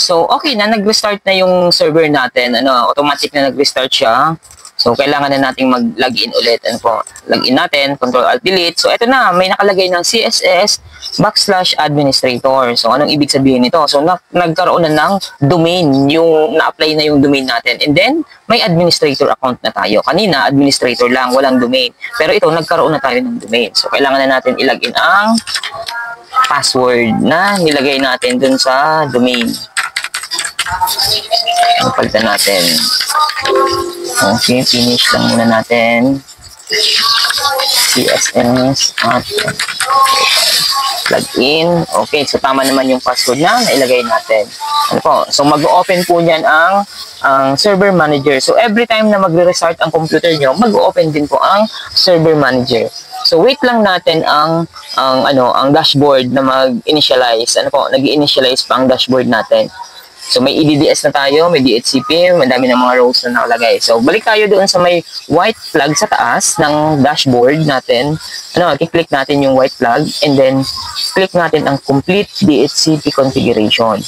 So, okay na, nag-restart na yung server natin. Automatic na nag-restart siya. So, kailangan na nating mag-login ulit. Login natin, Ctrl-Alt-Delete. So, ito na, may nakalagay ng CSS/administrator. So, anong ibig sabihin nito? So, nagkaroon na ng domain, na-apply na yung domain natin. And then, may administrator account na tayo. Kanina, administrator lang, walang domain. Pero ito, nagkaroon na tayo ng domain. So, kailangan na natin ilagin ang password na nilagay natin dun sa domain. Palitan natin. Okay, finish lang muna natin. CSS at login. Okay, so tama naman yung password na nailagay natin. So mag-open po niyan ang server manager. So every time na magre-restart ang computer nyo, mag-open din po ang server manager. So wait lang natin ang dashboard na mag-initialize. Nag-initialize pa ang dashboard natin. So may EDDS na tayo, may DHCP, madami ng mga rows na nakalagay. So balik tayo doon sa may white flag sa taas ng dashboard natin. I-click natin yung white flag and then click natin ang complete DHCP configuration.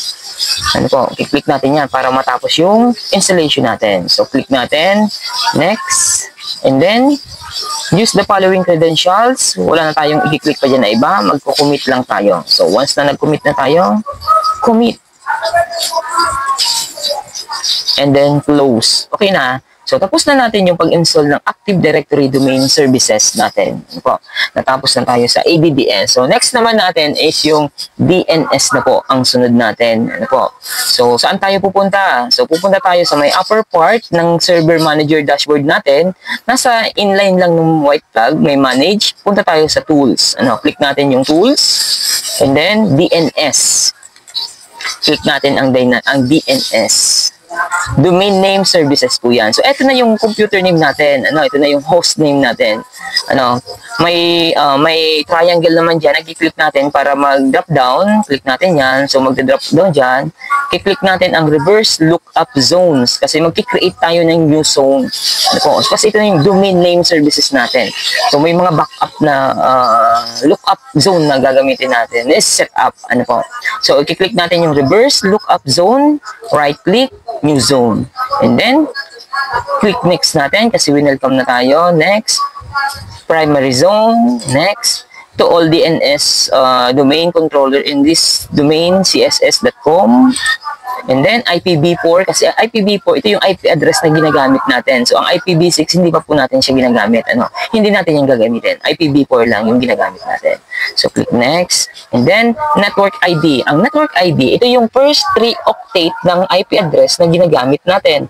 I-click natin yan para matapos yung installation natin. So click natin, next, and then use the following credentials. Wala na tayong i-click pa dyan na iba, magko-commit lang tayo. So once na nag-commit na tayo, commit. And then close. Okay na. So tapos na natin yung pag-install ng Active Directory Domain Services natin. Natapos na tayo sa ADDS. So next naman natin is yung DNS na po ang sunod natin. So saan tayo pupunta? So pupunta tayo sa may upper part ng Server Manager dashboard natin. Nasa inline lang ng white flag, may manage. Punta tayo sa tools. Click natin yung tools and then DNS. Click natin ang DNS. Domain name services po yan. So, ito na yung computer name natin. Ito na yung host name natin. May triangle naman dyan. Nag-click natin para mag-drop down. Click natin yan. So, mag-drop down dyan. I-click natin ang reverse lookup zones. Kasi mag-create tayo ng new zone. Kasi ito na yung domain name services natin. So, may mga backup na lookup zone na gagamitin natin. Is set up. So, i-click natin yung reverse lookup zone. Right-click. New zone. And then, click next natin kasi winelcome na tayo. Next. Primary zone. Next. To all DNS domain controller in this domain, css.com. And then, IPv4. Kasi IPv4, ito yung IP address na ginagamit natin. So, ang IPv6, hindi pa po natin siya ginagamit. Hindi natin yung gagamitin. IPv4 lang yung ginagamit natin. So, click next. And then, network ID. Ang network ID, ito yung first 3 octet ng IP address na ginagamit natin.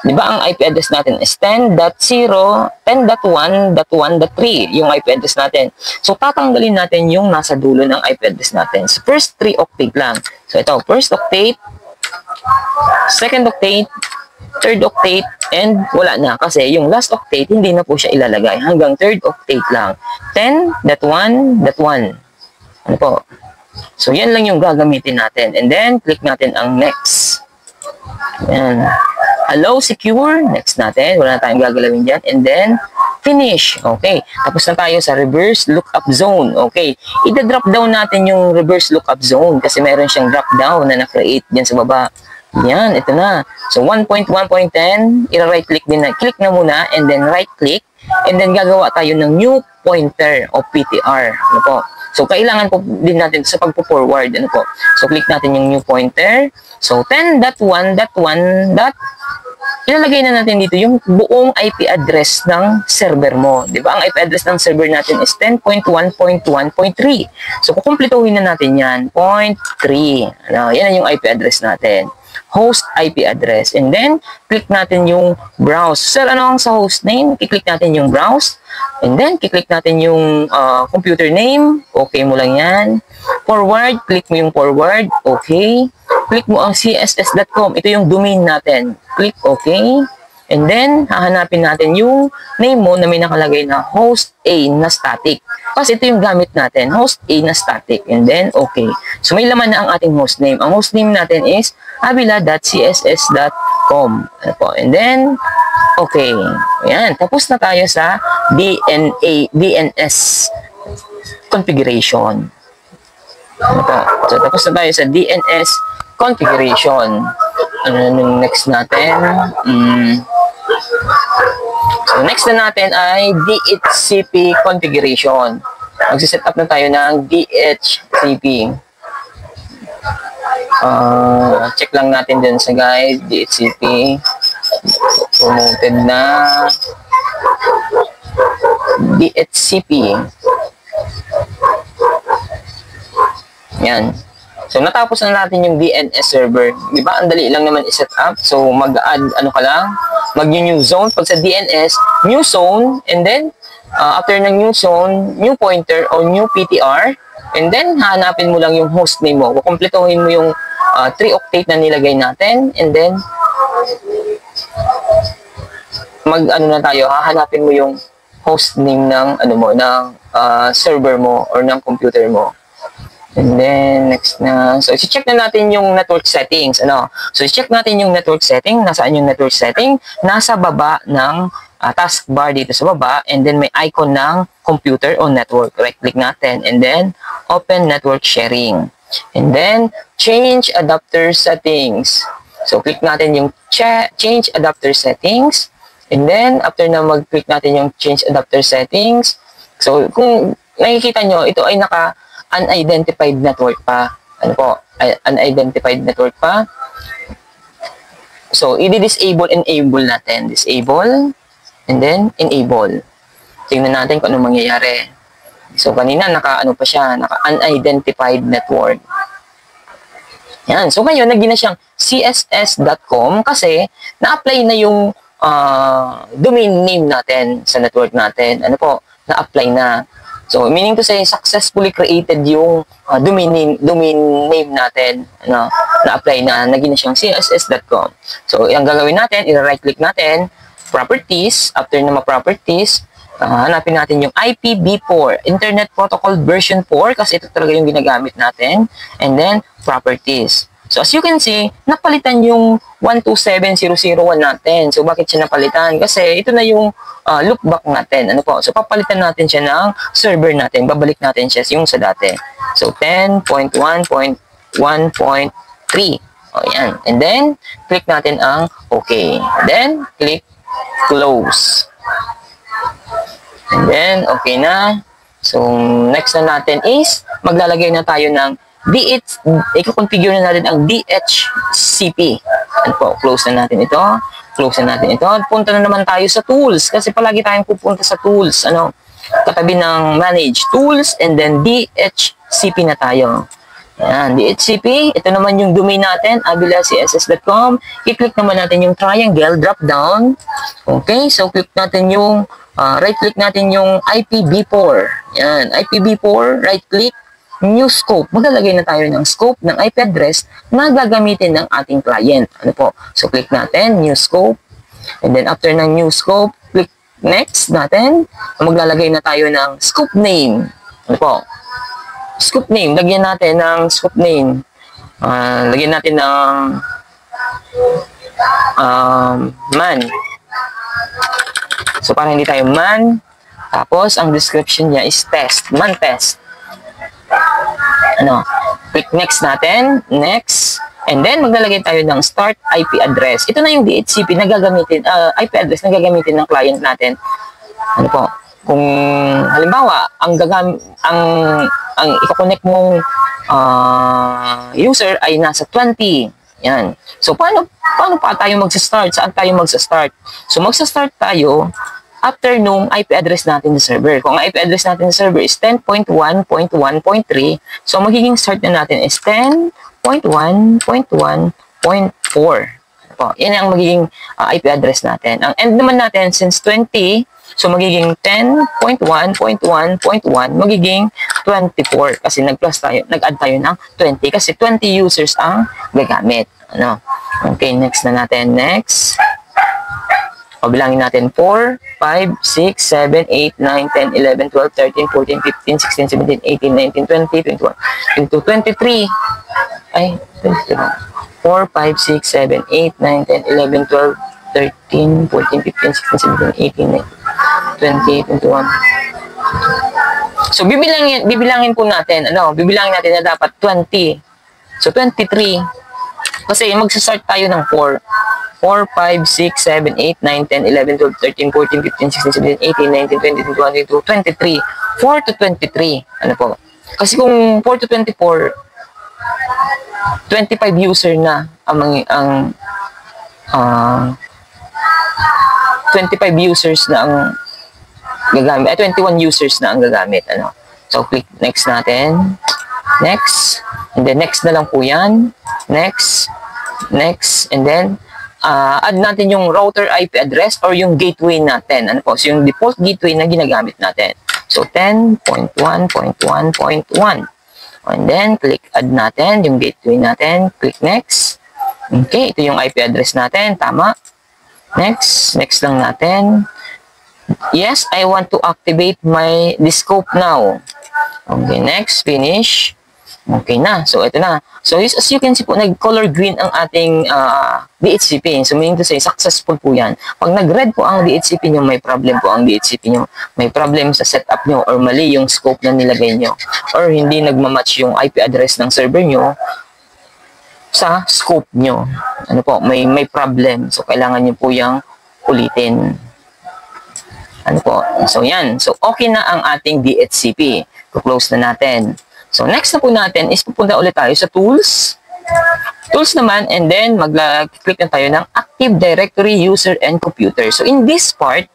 Di ba ang IP address natin is 10.0, 10.1.1.3 yung IP address natin. So, tatanggalin natin yung nasa dulo ng IP address natin. So, first 3 octet lang. So, ito, first octet, second octet, third octet, and wala na. Kasi yung last octet, hindi na po siya ilalagay. Hanggang third octet lang. 10.1.1. So, yan lang yung gagamitin natin. And then, click natin ang next. Yan. Allow secure. Next natin. Wala na tayong gagalawin dyan. And then, finish. Okay. Tapos na tayo sa reverse lookup zone. Okay. Ida-drop down natin yung reverse lookup zone kasi meron siyang drop down na na-create dyan sa baba. Yan. Ito na. So, 1.1.10. I-right click din na. Click na muna and then right click. And then, gagawa tayo ng new pointer o PTR. So, kailangan po din natin sa pagpo-forward. So, click natin yung new pointer. So, 10.1.1. Ilalagay na natin dito yung buong IP address ng server mo. Di ba? Ang IP address ng server natin is 10.1.1.3. So, kukumplituhin na natin yan. 0.3. Yan yung IP address natin. Host IP address. And then, click natin yung browse. Sir, ano ang sa host name? I-click natin yung browse. And then, i-click natin yung computer name. Okay mo lang yan. Forward. Click mo yung forward. Okay. Click mo ang css.com. Ito yung domain natin. Click OK. And then, hahanapin natin yung name mo na may nakalagay na host A na static. Kasi ito yung gamit natin. Host A na static. And then, OK. So, may laman na ang ating host name. Ang host name natin is avila.css.com. And then, OK. Ayan. Tapos na tayo sa DNS configuration. Ano po? So, tapos na tayo sa DNS configuration. Ano yung next natin? So, next na natin ay DHCP configuration. Magsiset up na tayo ng DHCP. Check lang natin dyan sa guide. DHCP. Promoted na. DHCP. Yan. So, natapos na natin yung DNS server. Di ba? Ang dali lang naman i-set up. So, mag-add, ano ka lang, mag-new zone. Pag sa DNS, new zone, and then, after ng new zone, new pointer o new PTR, and then, hanapin mo lang yung host name mo. Kukumpletohin mo yung 3 octet na nilagay natin, and then, mag-ano na tayo, hahanapin mo yung host name ng, ano mo, ng server mo or ng computer mo. And then, next na. So, i-check na natin yung network settings. Ano? So, i-check natin yung network setting. Nasaan yung network setting? Nasa baba ng taskbar dito sa baba. And then, may icon ng computer o network. Right-click natin. And then, open network sharing. And then, change adapter settings. So, click natin yung change adapter settings. And then, after na mag-click natin yung change adapter settings. So, kung nakikita nyo, ito ay unidentified network pa. Ano po? Unidentified network pa. So, i-disable, enable natin. Disable, and then enable. Tingnan natin kung ano mangyayari. So, kanina, naka-ano pa siya, naka-unidentified network. Yan. So, ngayon, naging na siyang css.com kasi na-apply na yung domain name natin sa network natin. Ano po? Na-apply na. So, meaning to say, successfully created yung domain name natin, ano, na-apply na, naging na siyang css.com. So, yung gagawin natin, i-right click natin, properties, after na ma-properties, hanapin natin yung IPv4, Internet Protocol version 4, kasi ito talaga yung ginagamit natin, and then, properties. So, as you can see, napalitan yung 127001 natin. So, bakit siya napalitan? Kasi ito na yung loopback natin. Ano po? So, papalitan natin siya ng server natin. Babalik natin siya yung sa dati. So, 10.1.1.3. O, yan. And then, click natin ang OK. Then, click close. And then, okay na. So, next na natin is, maglalagay na tayo ng i-configure na natin ang DHCP. Ano po, close na natin ito. Close na natin ito. Punta na naman tayo sa tools kasi palagi tayong pupunta sa tools. Ano, katabi ng manage tools and then DHCP na tayo. Yan, DHCP. Ito naman yung domain natin, avilaCSS.com. I-click naman natin yung triangle drop down. Okay, so click natin yung right click natin yung IPv4. Yan, IPv4, right click. New scope. Maglalagay na tayo ng scope ng IP address na gagamitin ng ating client. Ano po? So, click natin, new scope. And then, after ng new scope, click next natin. Maglalagay na tayo ng scope name. Ano po? Scope name. Lagyan natin ng scope name. Lagyan natin ng man. So, para hindi tayo man. Tapos, ang description niya is test. Man test. Ano, click next natin, next, and then maglalagay tayo ng start IP address. Ito na yung DHCP na gagamitin, IP address na gagamitin ng client natin. Ano po, kung halimbawa, ang i-connect mong user ay nasa 20. Yan. So, paano pa tayo magsa-start? Saan tayo magsa-start? So, magsa-start tayo after nung IP address natin sa server. Kung ang IP address natin sa server is 10.1.1.3, so magiging start na natin is 10.1.1.4. Yan ang magiging IP address natin. Ang end naman natin since 20, so magiging 10.1.1.1, magiging 24 kasi nag-add tayo ng 20 kasi 20 users ang gagamit. Ano? Okay, next na natin. Next. O, bilangin natin 4, 5, 6, 7, 8, 9, 10, 11, 12, 13, 14, 15, 16, 17, 18, 19, 20, 21, 22, 23. Ay, 23. 4, 5, 6, 7, 8, 9, 10, 11, 12, 13, 14, 15, 16, 17, 18, 19, 20, 21. So, bibilangin po natin, bibilangin natin na dapat 20. So, 23. Kasi magsasort tayo ng 4. 4, 5, 6, 7, 8, 9, 10, 11, 12, 13, 14, 15, 16, 17, 18, 19, 20, 21, 22, 23. 4 to 23. Ano po? Kasi kung 4 to 24, 25 user na ang 25 users na ang gagamit. 21 users na ang gagamit. So, click next natin. Next. And then, next na lang po yan. Next. Next. And then, add natin yung router IP address or yung gateway natin. Ano po? So, yung default gateway na ginagamit natin. So, 10.1.1.1. And then, click add natin yung gateway natin. Click next. Okay, ito yung IP address natin. Tama. Next. Next lang natin. Yes, I want to activate the scope now. Okay, next. Finish. Okay na. So, ito na. So, as you can see po, nag-color green ang ating DHCP. So, meaning to say, successful po yan. Pag nag-red po ang DHCP nyo, may problem po ang DHCP nyo. May problem sa setup nyo or mali yung scope na nilagay nyo. Or hindi nagmamatch yung IP address ng server nyo sa scope nyo. Ano po, may problem. So, kailangan nyo po yung ulitin. Ano po? So, yan. So, okay na ang ating DHCP. Close na natin. So, next na po natin is pupunta ulit tayo sa tools. Tools naman, and then mag-click na tayo ng Active Directory User and Computer. So, in this part,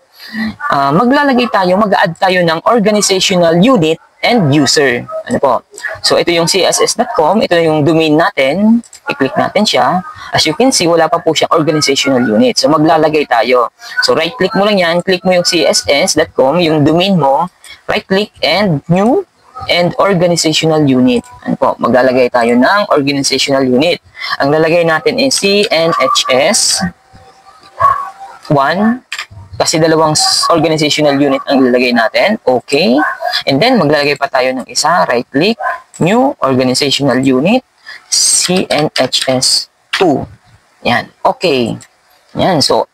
mag-add tayo ng organizational unit and user. Ano po? So, ito yung css.com. Ito yung domain natin. I-click natin siya. As you can see, wala pa po siyang organizational unit. So, maglalagay tayo. So, right-click mo lang yan. Click mo yung css.com, yung domain mo. Right-click and new and organizational unit. Ano po? Maglalagay tayo ng organizational unit. Ang lalagay natin is CNHS 1 kasi dalawang organizational unit ang ilalagay natin. Okay. And then, maglalagay pa tayo ng isa. Right-click, new organizational unit, CNHS 2. Yan. Okay. Yan. So,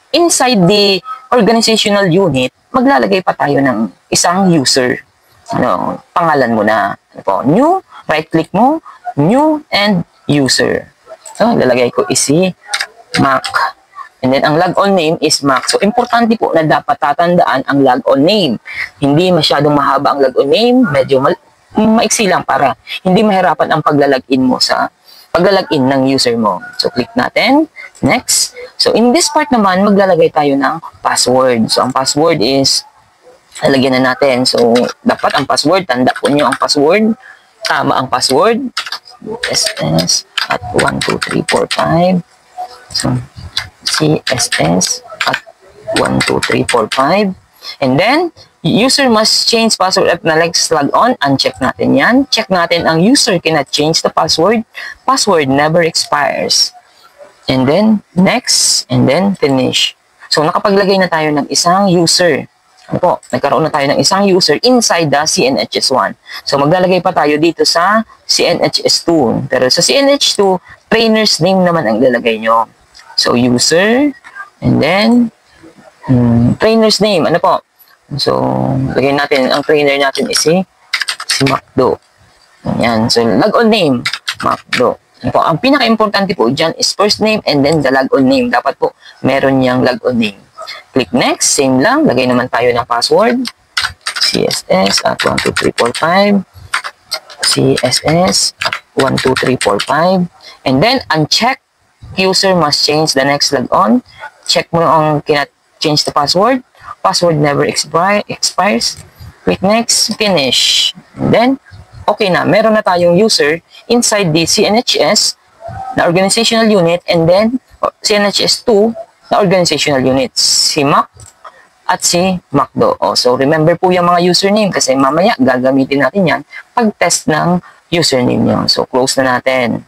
inside the organizational unit, maglalagay pa tayo ng isang user. Pangalan mo na. Ano po? New, right-click mo, new and user. So, lalagay ko is si Mac. And then, ang logon name is Mac. So, importante po na dapat tatandaan ang logon name. Hindi masyadong mahaba ang logon name. Medyo maiksi lang para hindi mahirapan ang paglalagin mo sa paglalagin ng user mo. So, click natin. Next. So, in this part naman, maglalagay tayo ng password. So, ang password is lalagyan na natin. So, dapat ang password, tanda po nyo ang password. Tama ang password. CSS at 1, 2, 3, 4, 5. So, CSS at 1, 2, 3, 4, 5. And then, user must change password at let's log on. Uncheck natin yan. Check natin ang user cannot change the password. Password never expires. And then, next. And then, finish. So, nakapaglagay na tayo ng isang user. Ano po? Nagkaroon na tayo ng isang user inside the CNHS1. So, maglalagay pa tayo dito sa CNHS2. Pero sa CNH2, trainer's name naman ang ilalagay nyo. So, user, and then, trainer's name. Ano po? So, lagay natin, ang trainer natin is si Macdo. Ayan. So, logon name, Macdo. Ano po? Ang pinaka-importante po dyan is first name and then the logon name. Dapat po, meron niyang logon name. Click next, same lang. Lagay naman tayo ng password. CSS at 1, 2, 3, 4, 5. CSS at 1, 2, 3, 4, 5. And then, uncheck. User must change the next logon. Check mo ang cannot change the password. Password never expires. Click next, finish. And then, okay na. Meron na tayong user inside the CNHS na organizational unit and then CNHS2 na organizational units, si Mac at si Macdo. So, remember po yung mga username kasi mamaya gagamitin natin yan pag-test ng username nyo. So, close na natin.